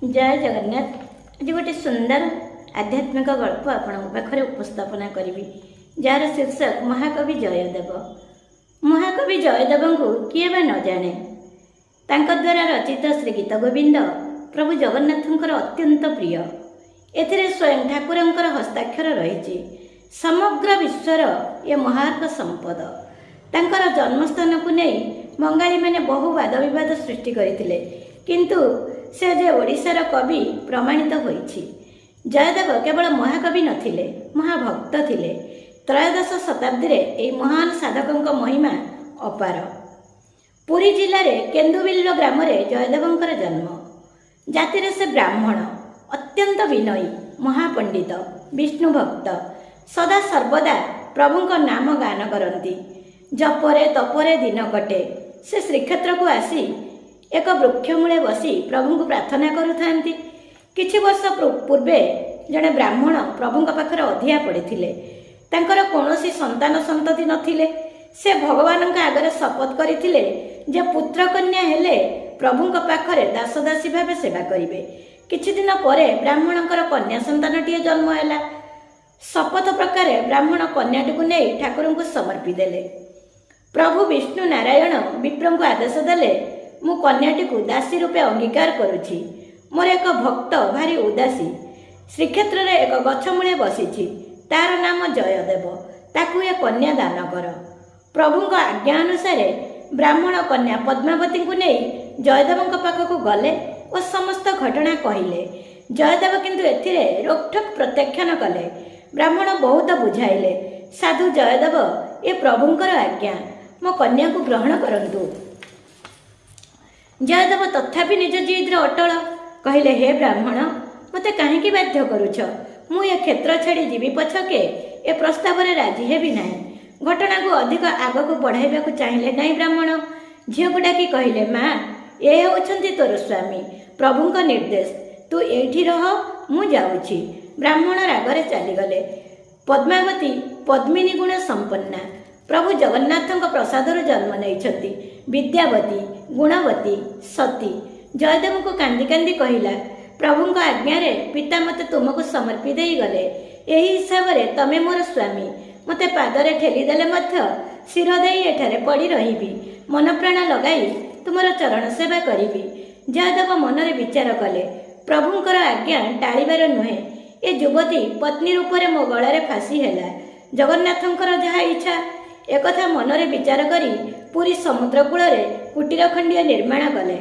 जय जगन्नाथ। आज गोटे सुंदर आध्यात्मिक गल्प आपण पाखे उपस्थापना करी जार शीर्षक महाकवि जयदेव। महाकवि जयदेव को किए बा न जाने। तांका द्वारा रचित श्री गीत गोविंद प्रभु जगन्नाथंकर अत्यंत प्रिय। एथिरे स्वयं ठाकुरंकर हस्ताक्षर रही। समग्र विश्वर ये महार्क संपद। तांकर जन्मस्थान को नहीं बंगाली मैंने बहु वाद विवाद सृष्टि करथिले, किंतु से जे ओडिशार कवि प्रमाणित होईछि। जयदेव केवल महाकवि नथिले, महाभक्त थिले। त्रयोदश शताब्दी रे एई महान साधकंक महिमा अपार। पुरी जिले में केन्दुबिल ग्राम जयदेवंकर जन्म। जाति से ब्राह्मण, अत्यंत विनयी, महापंडित, विष्णु भक्त। सदा सर्वदा प्रभुंक नाम गान करती। जपरे तपरे दिन कटे। से श्रीक्षेत्र को आसी एक वृक्ष मूले बसी प्रभु को प्रार्थना करुथांती। किछि वर्ष पूर्वे जड़े ब्राह्मण प्रभु पाखरे अधिया पड़े। तांकर कौनसी संतान संतति नथिले। से भगवान आगे शपथ करथिले जे पुत्र कन्या हेले प्रभु पाखरे दासदासी भाव सेवा करिवे। किछि दिन परे ब्राह्मणकर कन्या संतानटीए जन्म हैला। शपथ प्रकार ब्राह्मण कन्याटी को नहीं ठाकुर को समर्पी देले। प्रभु विष्णु नारायण विप्र को आदेश देले, मु कन्याटी को दासी रूपे अंगीकार करुछि। मोर एक भक्त भारी उदासी श्रीक्षेत्र रे एक गछ मूले बसी, तार नाम जयदेव। ताकू ए कन्या दान कर। प्रभु आज्ञा अनुसार ब्राह्मण कन्या पद्मावती को नहीं जयदेव पाखक गले और समस्त घटना कहले। जयदेव किंतु एथिरे रोकठोक प्रत्याख्यान कले। ब्राह्मण बहुत बुझाइले, साधु जयदेव ए प्रभुंकर आज्ञा, मो कन्या को ग्रहण करंतु। जयदेव तथापि निज जिद्र अटल कहले, हे ब्राह्मण, मते काहेकि बाध्य करुछ? मु ए क्षेत्र छाड़ी जीवी पछके ए प्रस्ताव रे राजी हेबी नाही। घटना को अधिक आगक बढ़ाइबा को चाहिले नाही। ब्राह्मण झियो को डाकी कहले, माँ, ए होउछंती तोर स्वामी, प्रभुंक निर्देश, तू एठी रह, मु जाउछि। ब्राह्मण रागरे चलीगले। पद्मावती पद्मिनी गुण संपन्ना प्रभु जगन्नाथंक प्रसादर जन्म नहीं। विद्यावती, गुणवती, सती। जयदेव को कांदी कांदी कहला, प्रभुंक आज्ञा रे पिता मते तुमको समर्पी देई गले। एही हिसाब रे तमे मोर स्वामी। मते पादरे ठेली देले मध्य सिर देई एठारे पड़ी रहिबी। मन प्राण लगाई तुमर चरण सेवा करिबी। जयदेव मनरे विचार कले, प्रभुंकर आज्ञा टाळीबार नुहे। ए युवती पत्नी रूप में मो गलारे फासी हैला। जगन्नाथंकर जहा इच्छा एकथा मनरे विचार करी पुरी समुद्र कूल कुटीर खंडिया निर्माण कले।